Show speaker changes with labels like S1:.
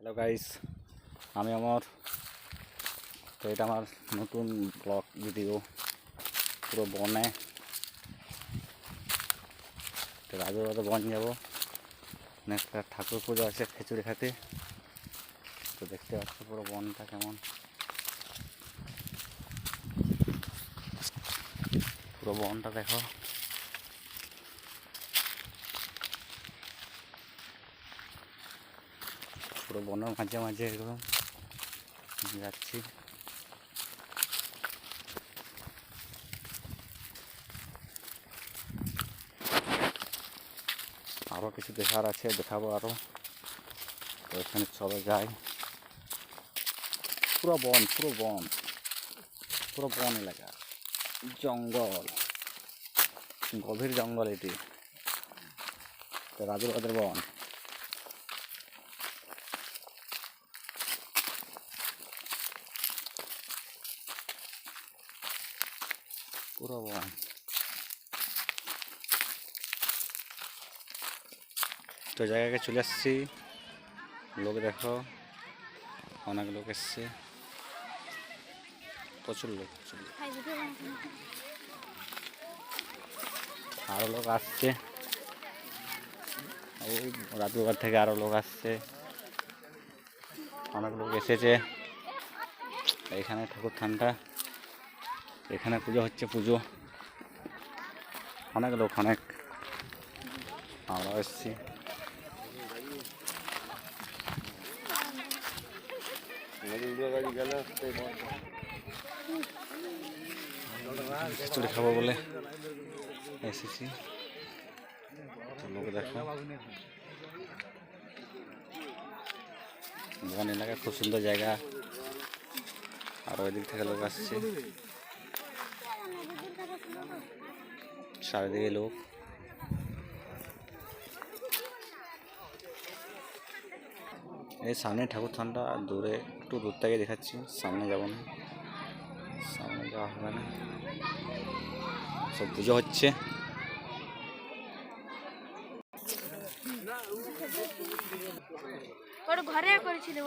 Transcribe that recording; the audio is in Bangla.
S1: হ্যালো গাইস, আমি আমার তো এটা আমার নতুন ব্লগ ভিডিও। পুরো বনে তো রাজুর বন যাবো, একটা ঠাকুর পুজো আছে খিচুড়ি খাতে। তো দেখতে পাচ্ছি পুরো বনটা কেমন, পুরো বনটা দেখো। পুরো বনের মাঝে মাঝে একদম যাচ্ছি। আরও কিছু দেখার আছে, দেখাবো আরও। তো এখানে চলে যাই। পুরো বন, পুরো বন, পুরো বন এলাকা, জঙ্গল, গভীর জঙ্গল এটি। তো রাজুর বন। পুরো বন। তো জায়গায় চলে আসছি। লোক দেখো, অনেক লোক এসছে, প্রচুর লোক, আরো লোক আসছে। ওই রাজুঘাট থেকে আরো লোক আসছে, অনেক লোক এসেছে। এখানে ঠাকুর থানটা, এখানে পুজো হচ্ছে, পুজো অনেক লোক, অনেক। আমরাও এসছি। খিচুড়ি খাবো বলে এসেছি। লোক দেখো, বন এলাকা, খুব সুন্দর জায়গা। আর ওই দিক থেকে লোক আসছে, চারিদিকে লোক। এই সামনে ঠাকুর থানটা, দূরে একটু দূর থেকে দেখাচ্ছি, সামনে যাব না, সামনে যাওয়া হবে না। সব পুজো হচ্ছে।
S2: ঘরে করেছিল